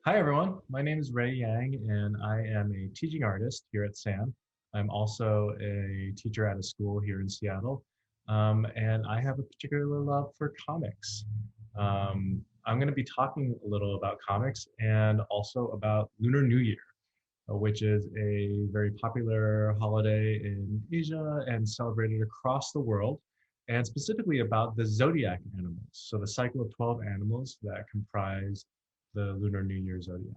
Hi everyone, my name is Ray Yang and I am a teaching artist here at SAM. I'm also a teacher at a school here in Seattle, and I have a particular love for comics. I'm going to be talking a little about comics and also about Lunar New Year, which is a very popular holiday in Asia and celebrated across the world, and specifically about the zodiac animals. So the cycle of 12 animals that comprise the Lunar New Year zodiac.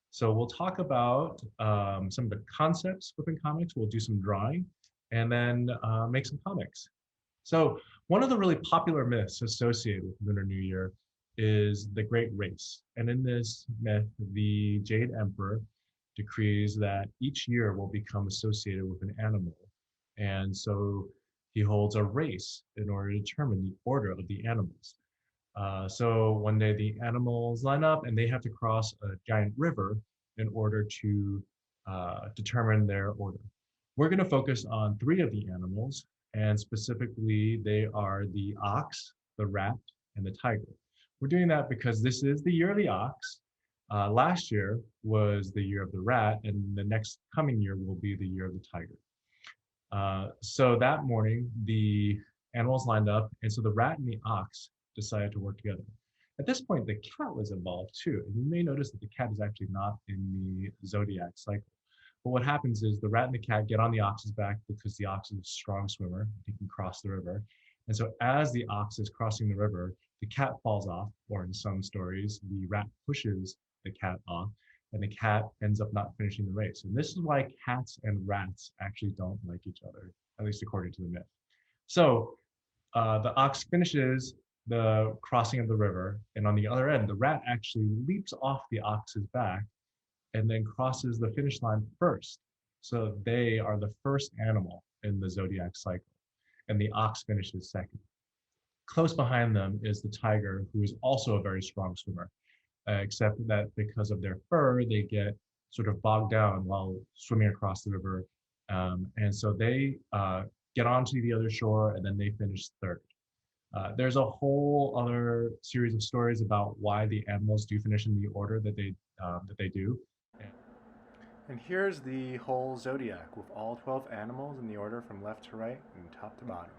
So we'll talk about some of the concepts within comics. We'll do some drawing and then make some comics. So one of the really popular myths associated with Lunar New Year is the Great Race. And in this myth, the Jade Emperor decrees that each year will become associated with an animal. And so he holds a race in order to determine the order of the animals. So one day the animals line up and they have to cross a giant river in order to determine their order. We're going to focus on three of the animals, and specifically they are the ox, the rat, and the tiger. We're doing that because this is the year of the ox. Last year was the year of the rat, and the next coming year will be the year of the tiger. So that morning, the animals lined up, and so the rat and the ox decided to work together. At this point, the cat was involved too, and you may notice that the cat is actually not in the zodiac cycle. But what happens is the rat and the cat get on the ox's back because the ox is a strong swimmer. He can cross the river. And so as the ox is crossing the river, the cat falls off, or in some stories, the rat pushes the cat off, and the cat ends up not finishing the race. And this is why cats and rats actually don't like each other, at least according to the myth. So the ox finishes the crossing of the river, and on the other end, the rat actually leaps off the ox's back and then crosses the finish line first. So they are the first animal in the zodiac cycle, and the ox finishes second. Close behind them is the tiger, who is also a very strong swimmer, except that because of their fur, they get sort of bogged down while swimming across the river. And so they get onto the other shore and then they finish third. There's a whole other series of stories about why the animals do finish in the order that they do. And here's the whole zodiac with all 12 animals in the order from left to right and top to bottom.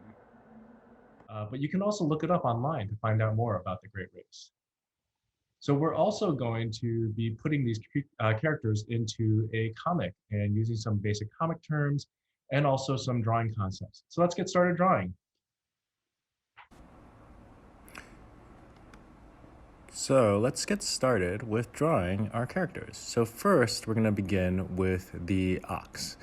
But you can also look it up online to find out more about the Great Race. So we're also going to be putting these characters into a comic and using some basic comic terms and also some drawing concepts. So let's get started drawing. So let's get started with drawing our characters. So first, we're going to begin with the ox.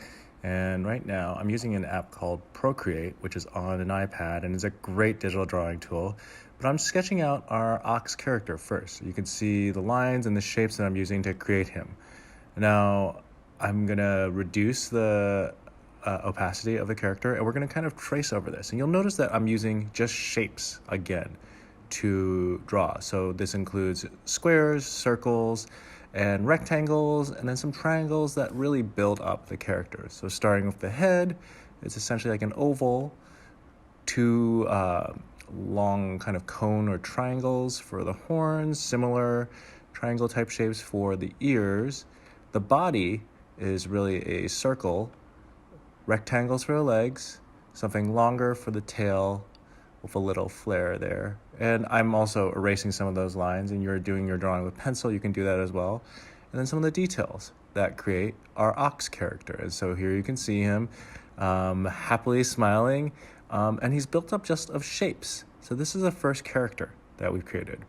And right now, I'm using an app called Procreate, which is on an iPad and is a great digital drawing tool. But I'm sketching out our ox character first. You can see the lines and the shapes that I'm using to create him. Now, I'm going to reduce the opacity of the character, and we're going to kind of trace over this. And you'll notice that I'm using just shapes again to draw. So this includes squares, circles, and rectangles, and then some triangles that really build up the character. So starting with the head, it's essentially like an oval, two long kind of cone or triangles for the horns, similar triangle type shapes for the ears. The body is really a circle, rectangles for the legs, something longer for the tail with a little flare there. And I'm also erasing some of those lines, and you're doing your drawing with pencil, you can do that as well. And then some of the details that create our ox character. And so here you can see him happily smiling, and he's built up just of shapes. So this is the first character that we've created.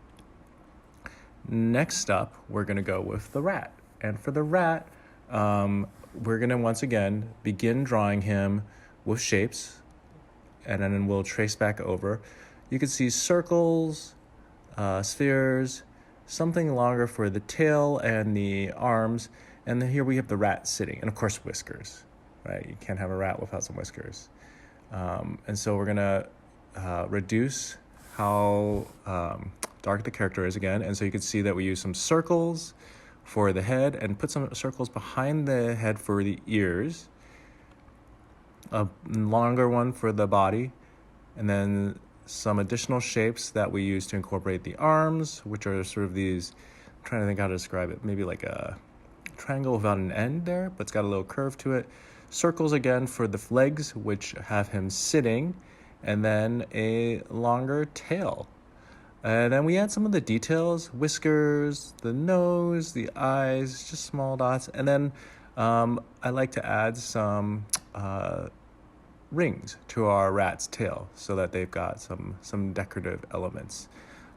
Next up, we're going to go with the rat. And for the rat, we're going to once again begin drawing him with shapes, and then we'll trace back over. You can see circles, spheres, something longer for the tail and the arms, and then here we have the rat sitting, and of course whiskers, right? You can't have a rat without some whiskers. And so we're gonna reduce how dark the character is again, and so you can see that we use some circles for the head and put some circles behind the head for the ears, a longer one for the body, and then some additional shapes that we use to incorporate the arms, which are sort of these trying to think how to describe it. Maybe like a triangle without an end there, but it's got a little curve to it. Circles again for the legs, which have him sitting, and then a longer tail. And then we add some of the details, whiskers, the nose, the eyes, just small dots. And then I like to add some rings to our rat's tail so that they've got some decorative elements.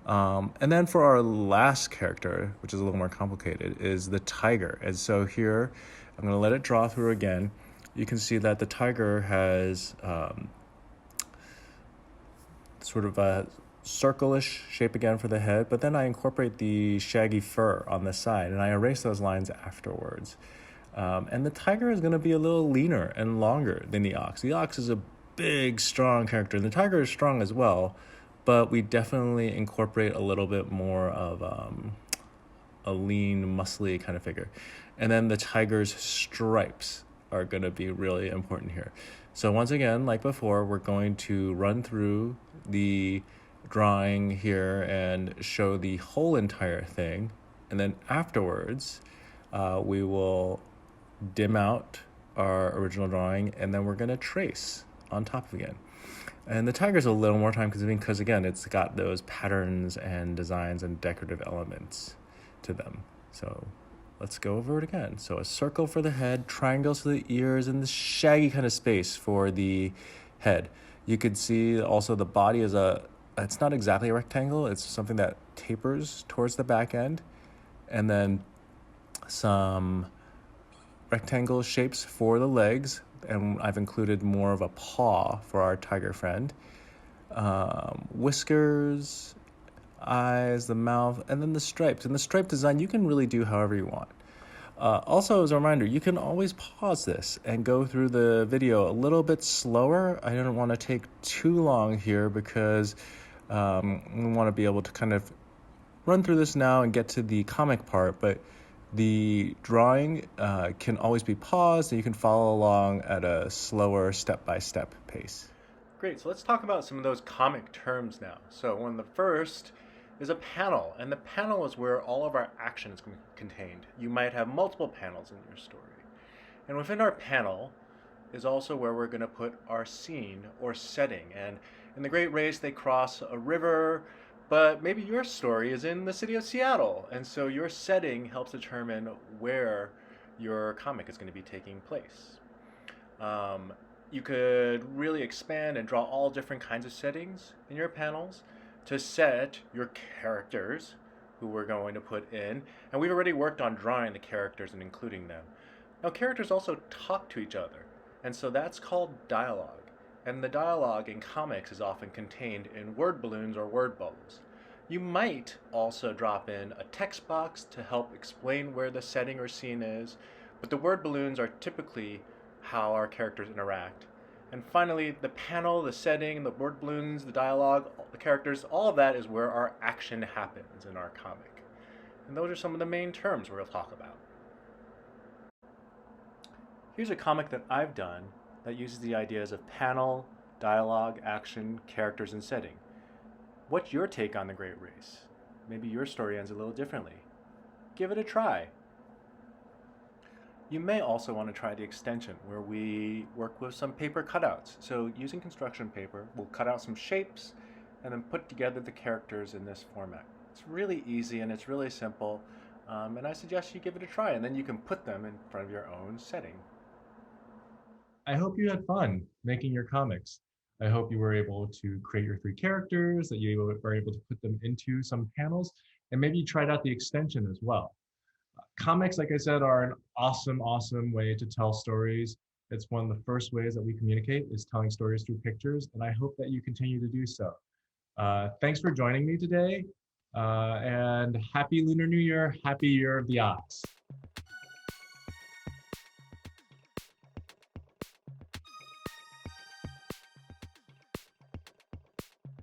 And then for our last character, which is a little more complicated, is the tiger. And so here, I'm going to let it draw through again. You can see that the tiger has sort of a circle-ish shape again for the head, but then I incorporate the shaggy fur on the side, and I erase those lines afterwards. And the tiger is going to be a little leaner and longer than the ox. The ox is a big, strong character, and the tiger is strong as well, but we definitely incorporate a little bit more of a lean, muscly kind of figure. And then the tiger's stripes are going to be really important here. So once again, like before, we're going to run through the drawing here and show the whole entire thing. And then afterwards, we will dim out our original drawing, and then we're going to trace on top again. And the tiger's a little more time consuming because, again, it's got those patterns and designs and decorative elements to them. So let's go over it again. So a circle for the head, triangles for the ears, and the shaggy kind of space for the head. You could see also the body is it's not exactly a rectangle. It's something that tapers towards the back end. And then some rectangle shapes for the legs. And I've included more of a paw for our tiger friend. Whiskers, eyes, the mouth, and then the stripes. And the stripe design, you can really do however you want. Also, as a reminder, you can always pause this and go through the video a little bit slower. I don't want to take too long here because we want to be able to kind of run through this now and get to the comic part, but the drawing can always be paused and you can follow along at a slower step-by-step pace. Great, so let's talk about some of those comic terms now. So one of the first is a panel, and the panel is where all of our action is contained. You might have multiple panels in your story. And within our panel is also where we're going to put our scene or setting. And in the Great Race, they cross a river, but maybe your story is in the city of Seattle, and so your setting helps determine where your comic is going to be taking place. You could really expand and draw all different kinds of settings in your panels to set your characters who we're going to put in, and we've already worked on drawing the characters and including them. Now, characters also talk to each other, and so that's called dialogue. And the dialogue in comics is often contained in word balloons or word bubbles. You might also drop in a text box to help explain where the setting or scene is, but the word balloons are typically how our characters interact. And finally, the panel, the setting, the word balloons, the dialogue, the characters, all of that is where our action happens in our comic. And those are some of the main terms we'll talk about. Here's a comic that I've done that uses the ideas of panel, dialogue, action, characters, and setting. What's your take on the Great Race? Maybe your story ends a little differently. Give it a try. You may also want to try the extension where we work with some paper cutouts. So using construction paper, we'll cut out some shapes and then put together the characters in this format. It's really easy and it's really simple, and I suggest you give it a try, and then you can put them in front of your own setting. I hope you had fun making your comics. I hope you were able to create your 3 characters, that you were able to put them into some panels, and maybe you tried out the extension as well. Comics, like I said, are an awesome, awesome way to tell stories. It's one of the first ways that we communicate is telling stories through pictures, and I hope that you continue to do so. Thanks for joining me today, and happy Lunar New Year, happy Year of the Ox.